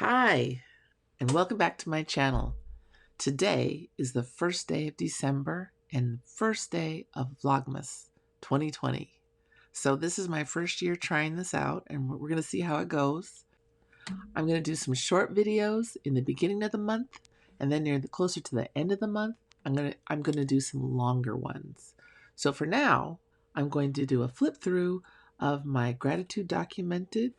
Hi, and welcome back to my channel. Today is the first day of December and first day of Vlogmas 2020. So this is my first year trying this out, and we're going to see how it goes. I'm going to do some short videos in the beginning of the month, and then closer to the end of the month, I'm going to do some longer ones. So for now, I'm going to do a flip through of my gratitude documented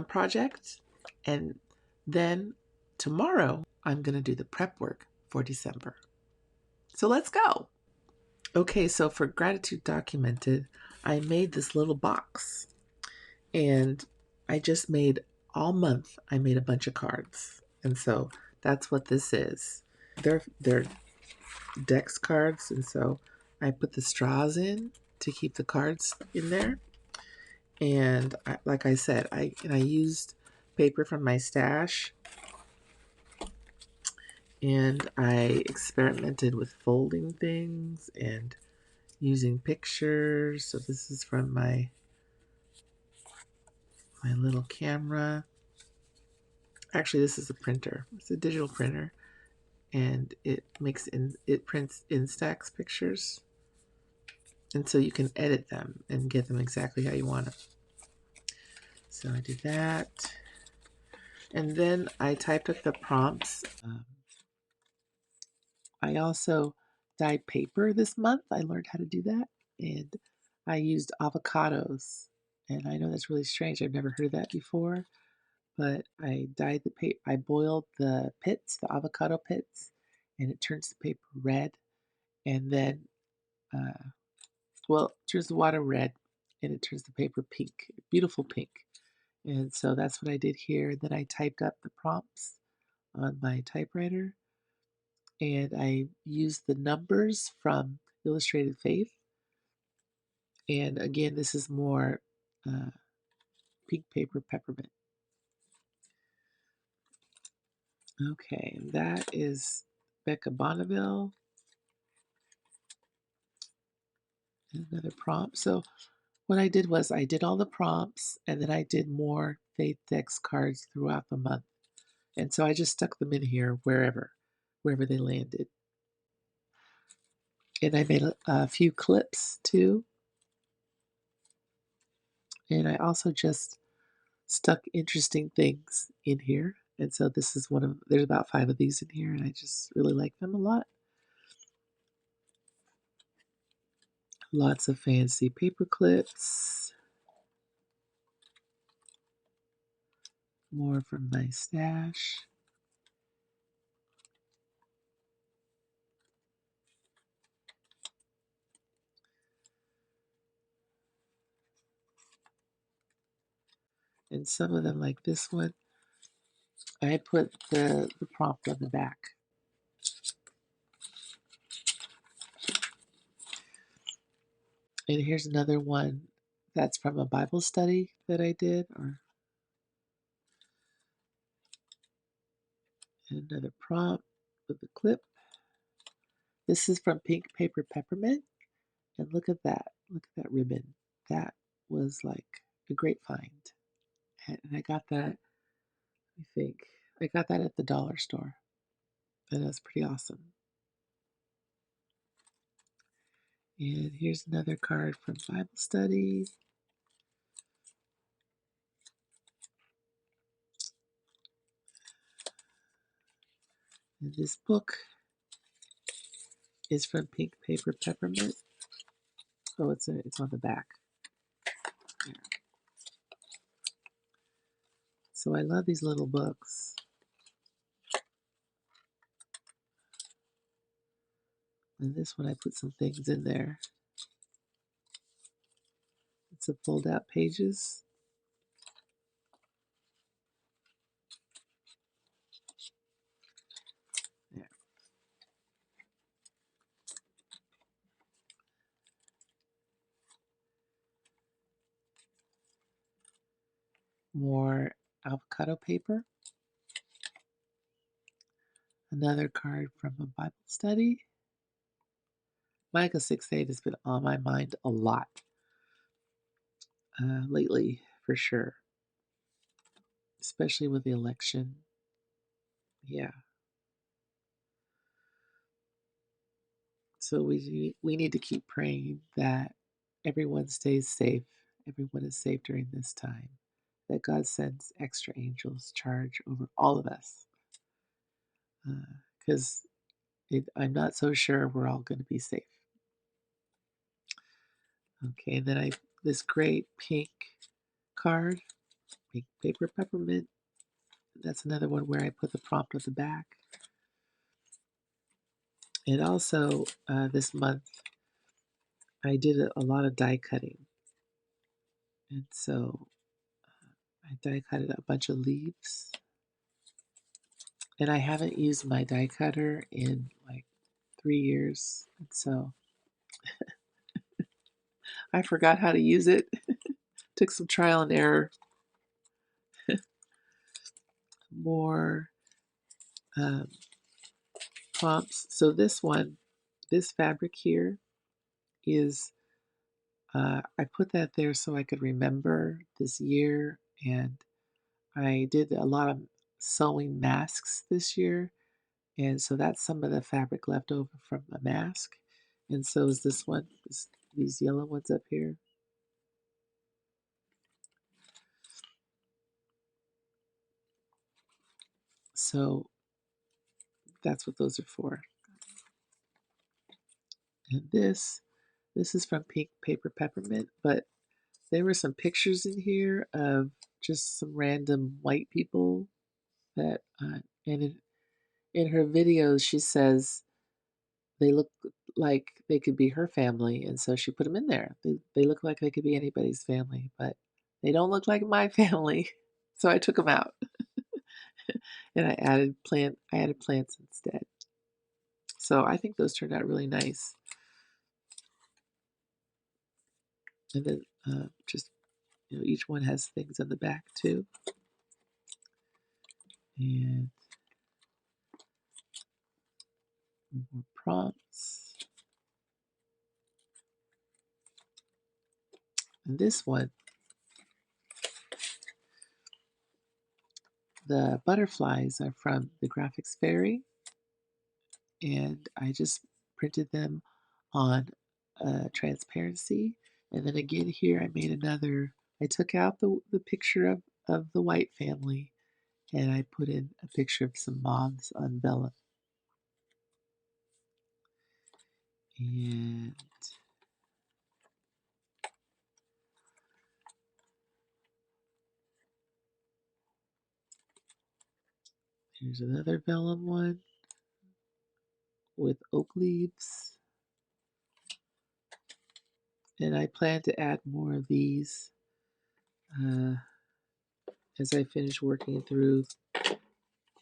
project, and then tomorrow I'm going to do the prep work for December. So let's go. Okay, so for gratitude documented, I made this little box, and I just made all month, I made a bunch of cards. And so that's what this is. They're Dex cards, and so I put the straws in to keep the cards in there. And like I said, I used paper from my stash, and I experimented with folding things and using pictures. So this is from my little camera. Actually, this is a printer. It's a digital printer, and it prints Instax pictures, and so you can edit them and get them exactly how you want them. So I did that, and then I typed up the prompts. I also dyed paper this month. I learned how to do that, and I used avocados. And I know that's really strange. I've never heard of that before, but I dyed the paper. I boiled the pits, the avocado pits, and it turns the paper red. And then, it turns the water red, and it turns the paper pink, beautiful pink. And so that's what I did here. Then I typed up the prompts on my typewriter, and I used the numbers from Illustrated Faith. And again, this is more pink paper peppermint. Okay, that is Becca Bonneville. Another prompt. So what I did was I did all the prompts, and then I did more Faithdex cards throughout the month. And so I just stuck them in here wherever they landed. And I made a few clips too. And I also just stuck interesting things in here. And so this is there's about 5 of these in here, and I just really like them a lot. Lots of fancy paper clips. More from my stash. And some of them, like this one, I put the prompt on the back. And here's another one that's from a Bible study that I did, or another prompt with a clip. This is from Pink Paper Peppermint. And look at that. Look at that ribbon. That was like a great find. And I got that, I think, I got that at the dollar store. And that's pretty awesome. And here's another card from Bible study. And this book is from Pink Paper Peppermint. Oh, it's on the back. Yeah. So I love these little books. And this one I put some things in there. It's a fold out pages. There. More avocado paper. Another card from a Bible study. Micah 6:8 has been on my mind a lot lately, for sure. especially with the election. Yeah. So we need to keep praying that everyone stays safe. Everyone is safe during this time. That God sends extra angels charge over all of us. Because I'm not so sure we're all going to be safe. Okay, and then this great pink card, pink paper peppermint. That's another one where I put the prompt at the back. And also this month I did a lot of die cutting. And so I die cutted a bunch of leaves. And I haven't used my die cutter in like 3 years. And so I forgot how to use it. Took some trial and error. More prompts. So this one, this fabric here is, I put that there so I could remember this year. And I did a lot of sewing masks this year. And so that's some of the fabric left over from a mask. And so is this one, these yellow ones up here. So that's what those are for. And this is from Pink Paper Peppermint, but there were some pictures in here of just some random white people that, and in her videos, she says they look like they could be her family, and so she put them in there. They look like they could be anybody's family, but they don't look like my family, so I took them out, and I added plants instead. So I think those turned out really nice. And then just each one has things on the back too, and more prompts. And this one, the butterflies are from the Graphics Fairy, and I just printed them on transparency. And then again here I made another, I took out the picture of the white family and I put in a picture of some moths on vellum. And here's another vellum one with oak leaves. And I plan to add more of these as I finish working through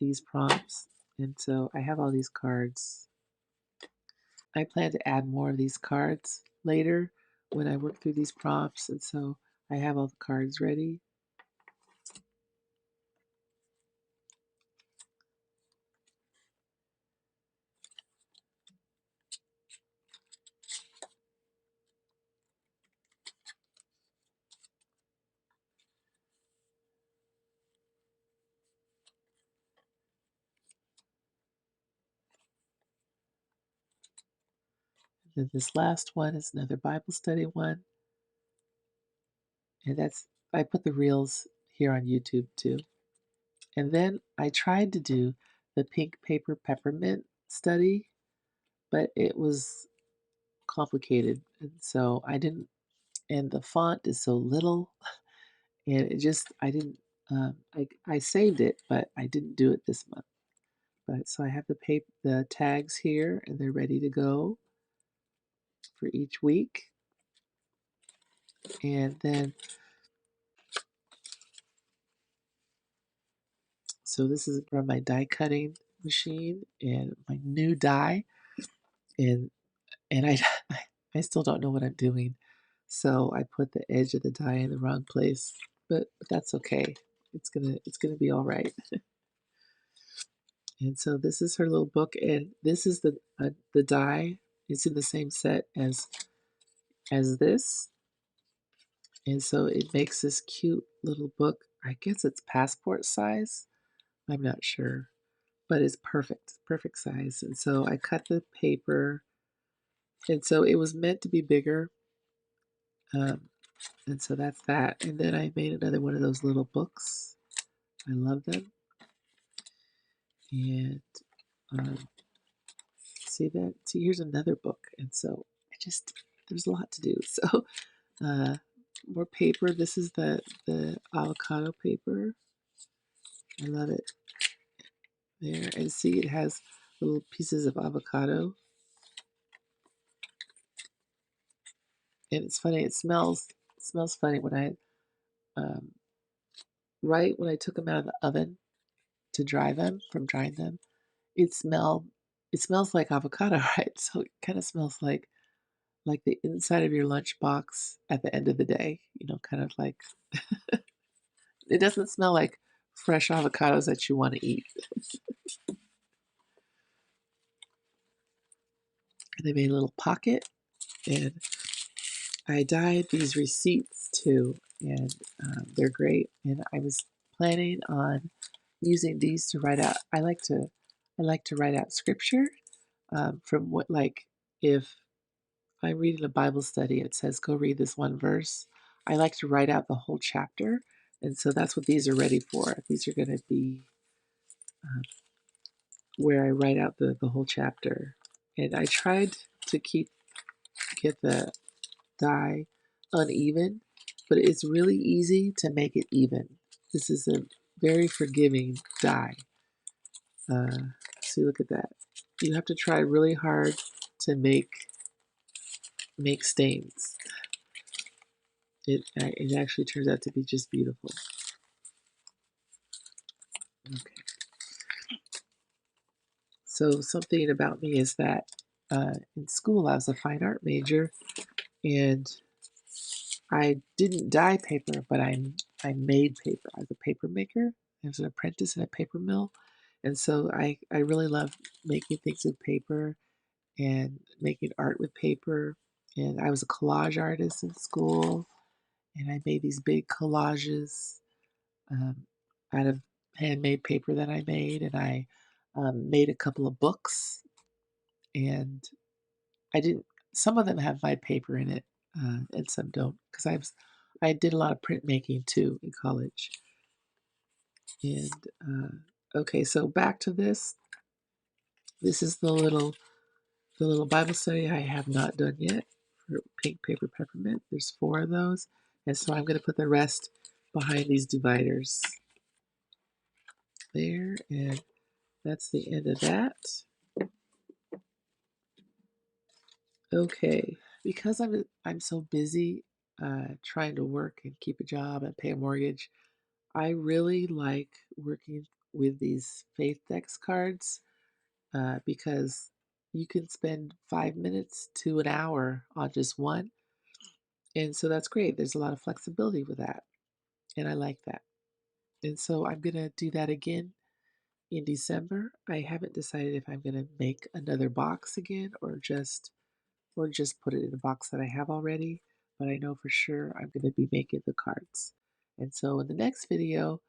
these prompts. And so I have all these cards. I plan to add more of these cards later when I work through these prompts. And so I have all the cards ready. And then this last one is another Bible study one. And I put the reels here on YouTube too. And then I tried to do the pink paper peppermint study, but it was complicated. And so I didn't, and the font is so little. And I didn't, I saved it, but I didn't do it this month. But so I have the tags here, and they're ready to go for each week. And then, so this is from my die cutting machine and my new die, and I I still don't know what I'm doing, so I put the edge of the die in the wrong place, but that's okay. It's gonna be all right. And so this is her little book, and this is the die. It's in the same set as this, and so it makes this cute little book. I guess it's passport size. I'm not sure, but it's perfect size. And so I cut the paper, and so it was meant to be bigger. Um, and so that's that. And then I made another one of those little books. I love them. And um, see that? See, here's another book. And so there's a lot to do. So uh, more paper. This is the avocado paper. I love it. There, and see, it has little pieces of avocado. And it's funny. It smells funny when um, right when I took them out of the oven to dry them from drying them. It smelled. It smells like avocado, right? So it kind of smells like the inside of your lunchbox at the end of the day. Kind of like it doesn't smell like fresh avocados that you want to eat. And I made a little pocket, and I dyed these receipts too, and they're great. And I was planning on using these to write out. I like to write out scripture from what, like, if I'm reading a Bible study, it says go read this one verse. I like to write out the whole chapter, and so that's what these are ready for. These are going to be uh, where I write out the whole chapter. And I tried to get the dye uneven, but it's really easy to make it even. This is a very forgiving dye. See, look at that. You have to try really hard to make stains. It actually turns out to be just beautiful. Okay. So something about me is that in school I was a fine art major, and I didn't dye paper, but I made paper. I was a paper maker. I was an apprentice in a paper mill, and so I really love making things with paper and making art with paper. And I was a collage artist in school, and I made these big collages um, out of handmade paper that I made, and I made a couple of books, and I didn't. Some of them have my paper in it, and some don't, because I did a lot of printmaking too in college. And okay, so back to this. This is the little Bible study I have not done yet for Pink Paper Peppermint. There's 4 of those, and so I'm going to put the rest behind these dividers there, and that's the end of that. Okay, because I'm so busy trying to work and keep a job and pay a mortgage, I really like working with these Faithdex cards because you can spend 5 minutes to an hour on just one, and so that's great. There's a lot of flexibility with that, and I like that. And so I'm gonna do that again in December. I haven't decided if I'm gonna make another box again or just put it in a box that I have already, but I know for sure I'm going to be making the cards. And so in the next video,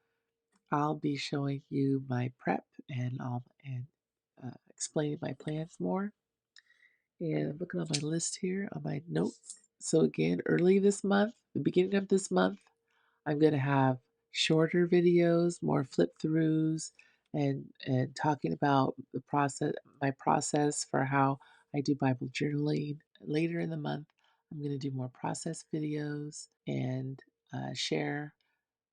I'll be showing you my prep and explaining my plans more. And I'm looking on my list here on my notes. So again, early this month, the beginning of this month, I'm going to have shorter videos, more flip throughs, and talking about my process for how I do Bible journaling. Later in the month, I'm going to do more process videos and share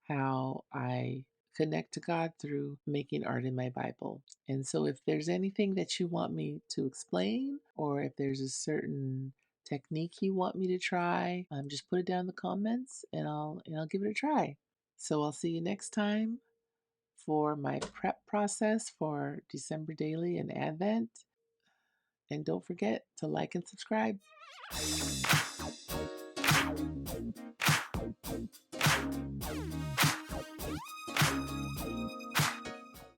how I connect to God through making art in my Bible. And so, if there's anything that you want me to explain, or if there's a certain technique you want me to try, just put it down in the comments, and I'll give it a try. So I'll see you next time for my prep process for December Daily and Advent. And don't forget to like and subscribe.